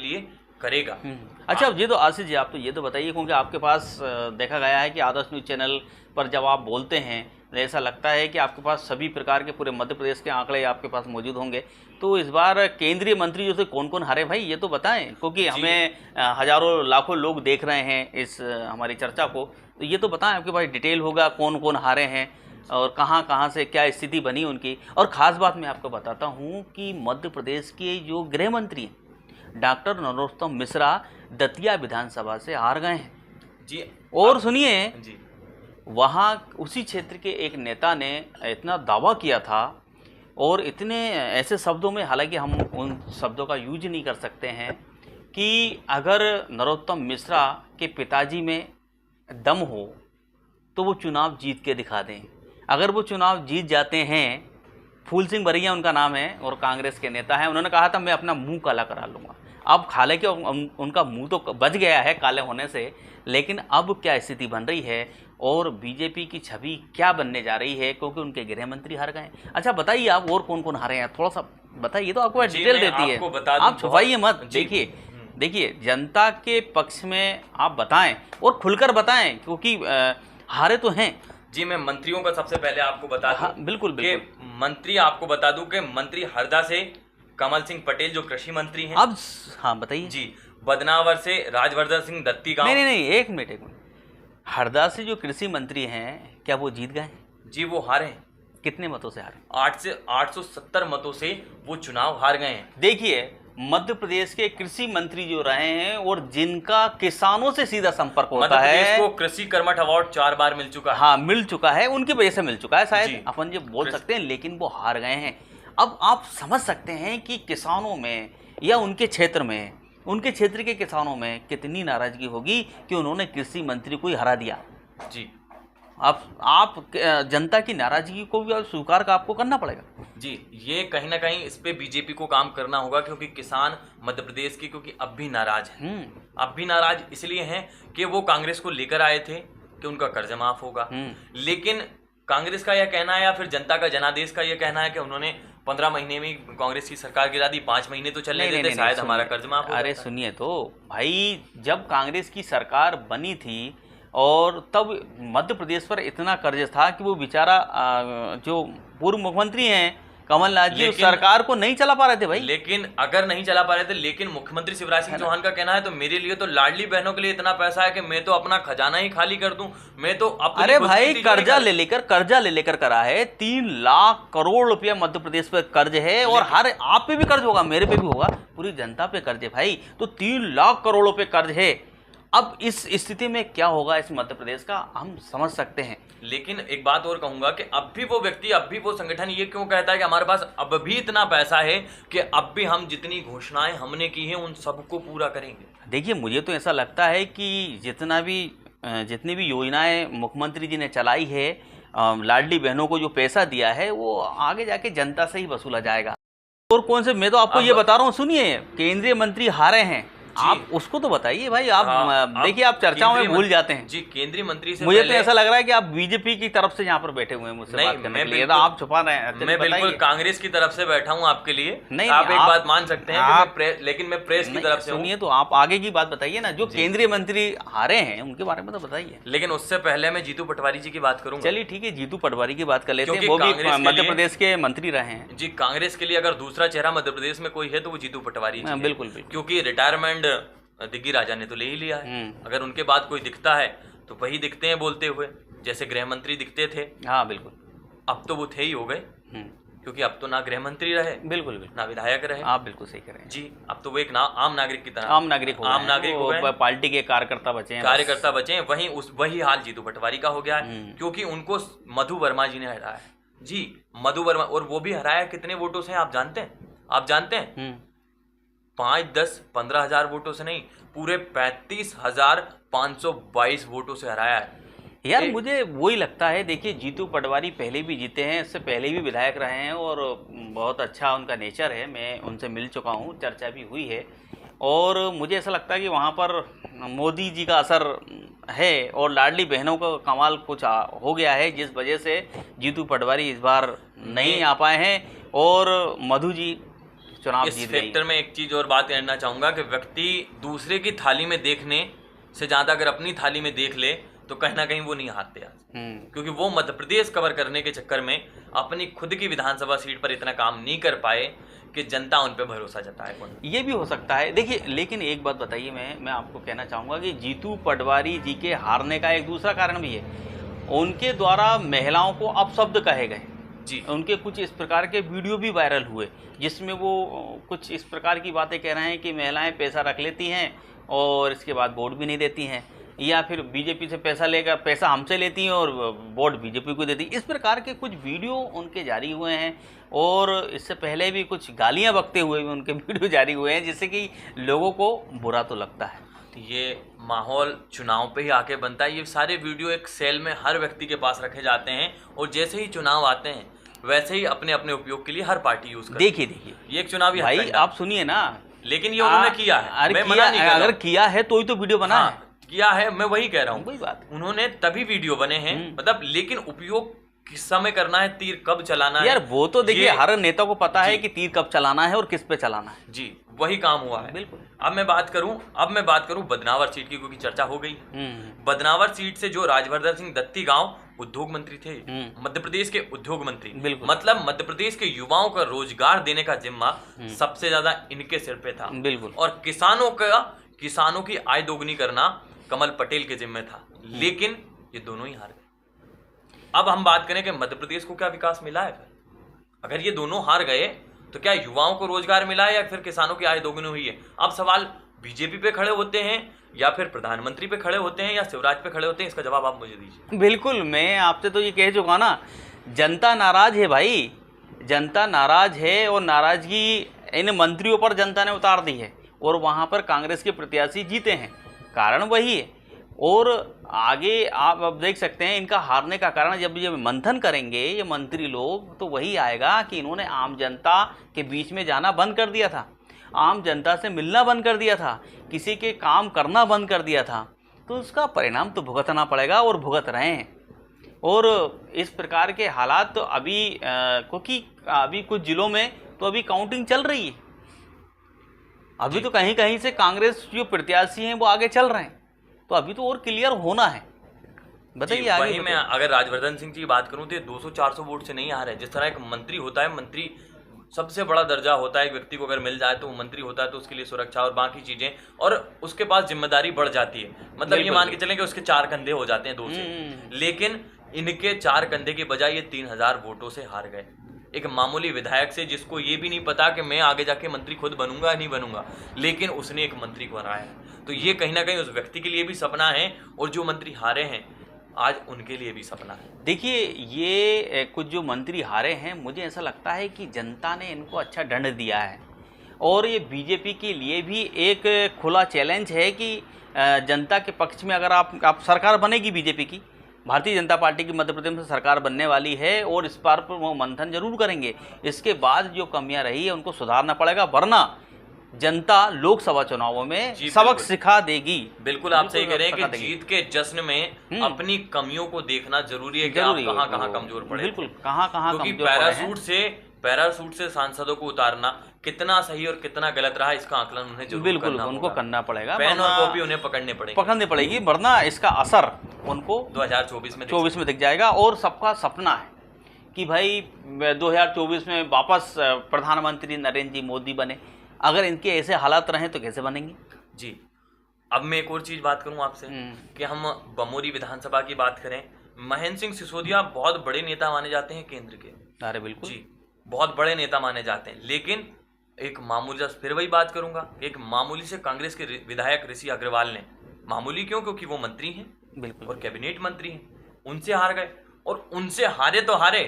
लिए करेगा। अच्छा, अब ये तो आशीष जी आप तो ये तो बताइए, क्योंकि आपके पास देखा गया है कि आदर्श न्यूज चैनल पर जब आप बोलते हैं तो ऐसा लगता है कि आपके पास सभी प्रकार के पूरे मध्य प्रदेश के आंकड़े आपके पास मौजूद होंगे। तो इस बार केंद्रीय मंत्री जो थे कौन कौन हारे भाई, ये तो बताएं, क्योंकि हमें हजारों लाखों लोग देख रहे हैं इस हमारी चर्चा को, तो ये तो बताएं, आपके पास डिटेल होगा कौन कौन हारे हैं और कहाँ कहाँ से क्या स्थिति बनी उनकी। और ख़ास बात मैं आपको बताता हूँ कि मध्य प्रदेश के जो गृह मंत्री हैं डॉक्टर नरोत्तम मिश्रा दतिया विधानसभा से हार गए हैं जी। और सुनिए जी, वहाँ उसी क्षेत्र के एक नेता ने इतना दावा किया था और इतने ऐसे शब्दों में, हालांकि हम उन शब्दों का यूज नहीं कर सकते हैं, कि अगर नरोत्तम मिश्रा के पिताजी में दम हो तो वो चुनाव जीत के दिखा दें। अगर वो चुनाव जीत जाते हैं, फूल सिंह बरैया उनका नाम है और कांग्रेस के नेता हैं, उन्होंने कहा था मैं अपना मुंह काला करा लूँगा। अब हालांकि उनका मुंह तो बच गया है काले होने से, लेकिन अब क्या स्थिति बन रही है और बीजेपी की छवि क्या बनने जा रही है, क्योंकि उनके गृह मंत्री हार गए। अच्छा बताइए आप और कौन कौन हारे हैं, थोड़ा सा बताइए, तो आपको डिटेल देती है, आप छुपाइए मत। देखिए जनता के पक्ष में आप बताएं और खुलकर बताएं, क्योंकि हारे तो हैं जी। मैं मंत्रियों का सबसे पहले आपको बता दूं। हाँ, बिल्कुल। मंत्री आपको बता दूं कि मंत्री हरदा से कमल सिंह पटेल जो कृषि मंत्री हैं। अब हाँ बताइए जी। बदनावर से राजवर्धन सिंह दत्ती गांव। नहीं, एक मिनट। हरदा से जो कृषि मंत्री हैं क्या वो जीत गए? जी, वो हारे हैं। कितने मतों से हारे? 870 मतों से वो चुनाव हार गए हैं। देखिए मध्य प्रदेश के कृषि मंत्री जो रहे हैं और जिनका किसानों से सीधा संपर्क होता है, मध्य प्रदेश को कृषि कर्मठ अवार्ड 4 बार मिल चुका है। हाँ, मिल चुका है, उनकी वजह से मिल चुका है शायद अपन ये बोल सकते हैं, लेकिन वो हार गए हैं। अब आप समझ सकते हैं कि किसानों में या उनके क्षेत्र में, उनके क्षेत्र के किसानों में कितनी नाराजगी होगी कि उन्होंने कृषि मंत्री को ही हरा दिया। जी, आप जनता की नाराजगी को भी स्वीकार का आपको करना पड़ेगा। जी, ये कहीं ना कहीं इस पे बीजेपी को काम करना होगा, क्योंकि किसान मध्य प्रदेश के क्योंकि अब भी नाराज हैं। अब भी नाराज इसलिए हैं कि वो कांग्रेस को लेकर आए थे कि उनका कर्ज माफ होगा, लेकिन कांग्रेस का यह कहना है या फिर जनता का जनादेश का यह कहना है कि उन्होंने 15 महीने में कांग्रेस की सरकार गिरा दी, 5 महीने तो चलने देते, शायद हमारा कर्ज माफ हो। अरे सुनिए तो भाई, जब कांग्रेस की सरकार बनी थी और तब मध्य प्रदेश पर इतना कर्ज था कि वो बेचारा जो पूर्व मुख्यमंत्री हैं कमलनाथ जी उस सरकार को नहीं चला पा रहे थे भाई। लेकिन अगर नहीं चला पा रहे थे, लेकिन मुख्यमंत्री शिवराज सिंह चौहान का कहना है तो मेरे लिए तो लाडली बहनों के लिए इतना पैसा है कि मैं तो अपना खजाना ही खाली कर दूं, मैं तो अपनी। अरे भाई कर्जा ले लेकर करा है, 3 लाख करोड़ रुपया मध्य प्रदेश पे कर्ज है और हर आप पे भी कर्ज होगा, मेरे पे भी होगा, पूरी जनता पे कर्ज है भाई। तो 3 लाख करोड़ रुपए कर्ज है। अब इस स्थिति में क्या होगा इस मध्य प्रदेश का, हम समझ सकते हैं। लेकिन एक बात और कहूंगा कि अब भी वो व्यक्ति, अब भी वो संगठन ये क्यों कहता है कि हमारे पास अब भी इतना पैसा है कि अब भी हम जितनी घोषणाएं हमने की हैं उन सबको पूरा करेंगे। देखिए मुझे तो ऐसा लगता है कि जितनी भी योजनाएं मुख्यमंत्री जी ने चलाई है, लाडली बहनों को जो पैसा दिया है वो आगे जाके जनता से ही वसूला जाएगा। और कौन से, मैं तो आपको ये बता रहा हूँ, सुनिए केंद्रीय मंत्री हारे हैं, आप उसको तो बताइए भाई। आप देखिए आप चर्चाओं में भूल जाते हैं। जी, केंद्रीय मंत्री से मुझे तो ऐसा लग रहा है कि आप बीजेपी की तरफ से यहाँ पर बैठे हुए हैं मुझसे बात करने के लिए, तो आप छुपा रहे हैं। मैं बिल्कुल कांग्रेस की तरफ से बैठा हूँ आपके लिए। नहीं, आप एक बात मान सकते हैं, लेकिन मैं प्रेस की तरफ से। सुनिए तो आप आगे की बात बताइए ना, जो केंद्रीय मंत्री हारे हैं उनके बारे में तो बताइए। लेकिन उससे पहले मैं जीतू पटवारी जी की बात करूंगा। चलिए ठीक है, जीतू पटवारी की बात कर लेते हैं, वो भी मध्य प्रदेश के मंत्री रहे हैं। जी, कांग्रेस के लिए अगर दूसरा चेहरा मध्य प्रदेश में कोई है तो वो जीतू पटवारी जी। बिल्कुल, क्योंकि रिटायरमेंट दिग्गी राजा ने तो ले ही लिया है। अगर उनके बाद कोई दिखता है तो वही दिखते हैं बोलते हुए, जैसे गृह मंत्री दिखते थे। हाँ बिल्कुल, अब तो वो थे ही हो गए, क्योंकि अब तो ना गृह मंत्री रहे, बिल्कुल ना विधायक रहे। आप बिल्कुल सही कह रहे हैं जी। अब तो वो एक आम नागरिक की तरह, आम नागरिक हो गए, पार्टी के कार्यकर्ता बचे हैं। वही हाल जीतू पटवारी का हो गया है, क्योंकि उनको मधु वर्मा जी ने हराया है। जी, मधु वर्मा, और वो भी हराया कितने वोटों से आप जानते हैं? 5, 10, 15 हजार वोटों से नहीं, पूरे 35,522 वोटों से हराया है। यार मुझे वही लगता है, देखिए जीतू पटवारी पहले भी जीते हैं, इससे पहले भी विधायक रहे हैं और बहुत अच्छा उनका नेचर है, मैं उनसे मिल चुका हूँ, चर्चा भी हुई है। और मुझे ऐसा लगता है कि वहाँ पर मोदी जी का असर है और लाडली बहनों का कमाल कुछ हो गया है, जिस वजह से जीतू पटवारी इस बार नहीं आ पाए हैं। और मधु जी चुनाव इस जीत गई। फैक्टर में एक चीज और बात करना चाहूंगा कि व्यक्ति दूसरे की थाली में देखने से ज्यादा अगर अपनी थाली में देख ले तो कहीं ना कहीं वो नहीं हारते आज, क्योंकि वो मध्य प्रदेश कवर करने के चक्कर में अपनी खुद की विधानसभा सीट पर इतना काम नहीं कर पाए कि जनता उन पे भरोसा जताए। ये भी हो सकता है। देखिए, लेकिन एक बात बताइए, मैं आपको कहना चाहूँगा कि जीतू पटवारी जी के हारने का एक दूसरा कारण भी है, उनके द्वारा महिलाओं को अपशब्द कहे गए जी। उनके कुछ इस प्रकार के वीडियो भी वायरल हुए जिसमें वो कुछ इस प्रकार की बातें कह रहे हैं कि महिलाएं पैसा रख लेती हैं और इसके बाद वोट भी नहीं देती हैं, या फिर बीजेपी से पैसा लेकर पैसा हमसे लेती हैं और वोट बीजेपी को देती। इस प्रकार के कुछ वीडियो उनके जारी हुए हैं और इससे पहले भी कुछ गालियां बकते हुए भी उनके वीडियो जारी हुए हैं, जिससे कि लोगों को बुरा तो लगता है। ये माहौल चुनाव पे ही आके बनता है। ये सारे वीडियो एक सेल में हर व्यक्ति के पास रखे जाते हैं और जैसे ही चुनाव आते हैं वैसे ही अपने अपने उपयोग के लिए हर पार्टी यूज करती है। देखिए ये एक चुनावी भाई, आप सुनिए ना, लेकिन ये उन्होंने किया है, मैं मना नहीं कर रहा अगर किया है तो ही तो वीडियो बना है। किया है, मैं वही कह रहा हूँ, वही बात। उन्होंने तभी वीडियो बने हैं, मतलब लेकिन उपयोग किस समय करना है, तीर कब चलाना है, यार वो तो देखिए हर नेता को पता है कि तीर कब चलाना है और किस पे चलाना है। जी, वही काम हुआ है। बिल्कुल। अब मैं बात करूं बदनावर सीट की, क्योंकि चर्चा हो गई। बदनावर सीट से जो राजवर्धन सिंह दत्ती गांव उद्योग मंत्री थे, मध्य प्रदेश के उद्योग मंत्री, मतलब मध्य प्रदेश के युवाओं का रोजगार देने का जिम्मा सबसे ज्यादा इनके सिर पे था। बिल्कुल। और किसानों की आय दोगुनी करना कमल पटेल के जिम्मे था, लेकिन ये दोनों ही हार गए। अब हम बात करें कि मध्य प्रदेश को क्या विकास मिला है? अगर ये दोनों हार गए तो क्या युवाओं को रोजगार मिला है या फिर किसानों की आय दोगुनी हुई है? अब सवाल बीजेपी पे खड़े होते हैं या फिर प्रधानमंत्री पे खड़े होते हैं या शिवराज पे खड़े होते हैं, इसका जवाब आप मुझे दीजिए। बिल्कुल, मैं आपसे तो ये कह चुका ना, जनता नाराज है भाई, जनता नाराज है और नाराजगी इन मंत्रियों पर जनता ने उतार दी है और वहाँ पर कांग्रेस के प्रत्याशी जीते हैं, कारण वही है। और आगे आप अब देख सकते हैं इनका हारने का कारण, जब मंथन करेंगे ये मंत्री लोग तो वही आएगा कि इन्होंने आम जनता के बीच में जाना बंद कर दिया था, आम जनता से मिलना बंद कर दिया था, किसी के काम करना बंद कर दिया था, तो उसका परिणाम तो भुगतना पड़ेगा और भुगत रहे हैं। और इस प्रकार के हालात तो अभी क्योंकि अभी कुछ जिलों में तो अभी काउंटिंग चल रही है, अभी तो कहीं कहीं से कांग्रेस जो प्रत्याशी हैं वो आगे चल रहे हैं, तो अभी तो और क्लियर होना है। बताइए आगे। वही मैं अगर राजवर्धन सिंह जी की बात करूं तो 200-400 वोट से नहीं आ रहे। जिस तरह एक मंत्री होता है, मंत्री सबसे बड़ा दर्जा होता है, एक व्यक्ति को अगर मिल जाए तो वो मंत्री होता है, तो उसके लिए सुरक्षा और बाकी चीजें और उसके पास जिम्मेदारी बढ़ जाती है। मतलब ये मान के चलें कि उसके 4 कंधे हो जाते हैं 2 से, लेकिन इनके 4 कंधे के बजाय ये 3000 वोटों से हार गए। एक मामूली विधायक से जिसको ये भी नहीं पता कि मैं आगे जाके मंत्री खुद बनूंगा या नहीं बनूंगा, लेकिन उसने एक मंत्री को हराया। तो ये कहीं ना कहीं उस व्यक्ति के लिए भी सपना है और जो मंत्री हारे हैं आज उनके लिए भी सपना है। देखिए, ये कुछ जो मंत्री हारे हैं, मुझे ऐसा लगता है कि जनता ने इनको अच्छा दंड दिया है और ये बीजेपी के लिए भी एक खुला चैलेंज है कि जनता के पक्ष में अगर आप सरकार बनेगी, बीजेपी की, भारतीय जनता पार्टी की मध्य प्रदेश में सरकार बनने वाली है और इस बार पर वो मंथन जरूर करेंगे। इसके बाद जो कमियां रही है उनको सुधारना पड़ेगा, वरना जनता लोकसभा चुनावों में सबक सिखा देगी। बिल्कुल, आप सही कह रहे हैं कि जीत के जश्न में अपनी कमियों को देखना जरूरी है कि आप कहाँ कमजोर पड़े। बिल्कुल, कहाँ क्योंकि पैरासूट से सांसदों को उतारना कितना सही और कितना गलत रहा, इसका आकलन उन्हें जरूर उनको करना पड़ेगा। पेन और कॉपी उन्हें पकड़नी पड़ेगी, वरना इसका असर उनको 2024 में दिख जाएगा। और सबका सपना है कि भाई 2024 में वापस प्रधानमंत्री नरेंद्र जी मोदी बने। अगर इनके ऐसे हालात रहे तो कैसे बनेंगे? जी, अब मैं एक और चीज बात करूं आपसे कि हम बमोरी विधानसभा की बात करें, महेंद्र सिंह सिसोदिया बहुत बड़े नेता माने जाते हैं केंद्र के। अरे बिल्कुल जी, बहुत बड़े नेता माने जाते हैं, लेकिन एक मामूली, फिर वही बात करूंगा, एक मामूली से कांग्रेस के विधायक ऋषि अग्रवाल ने, मामूली क्यों, क्योंकि वो मंत्री हैं बिल्कुल और कैबिनेट मंत्री हैं, उनसे हार गए। और उनसे हारे तो हारे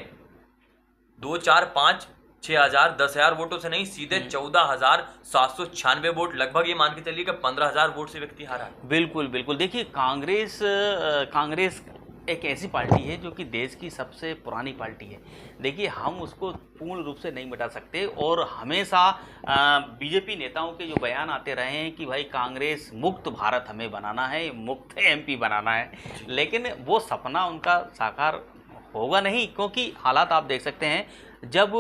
2, 4, 5, 6,000, 10,000 वोटों से नहीं, सीधे 14,796 वोट, लगभग ये मान के चलिए कि 15,000 वोट से व्यक्ति हारा। बिल्कुल बिल्कुल। देखिए, कांग्रेस एक ऐसी पार्टी है जो कि देश की सबसे पुरानी पार्टी है। देखिए, हम उसको पूर्ण रूप से नहीं मिटा सकते और हमेशा बीजेपी नेताओं के जो बयान आते रहे हैं कि भाई कांग्रेस मुक्त भारत हमें बनाना है, मुक्त एमपी बनाना है, लेकिन वो सपना उनका साकार होगा नहीं, क्योंकि हालात आप देख सकते हैं। जब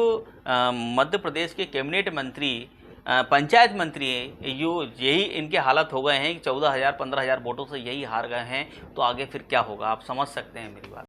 मध्य प्रदेश के कैबिनेट मंत्री, पंचायत मंत्री यही इनके हालत हो गए हैं कि 14,000 15,000 वोटों से यही हार गए हैं, तो आगे फिर क्या होगा? आप समझ सकते हैं मेरी बात।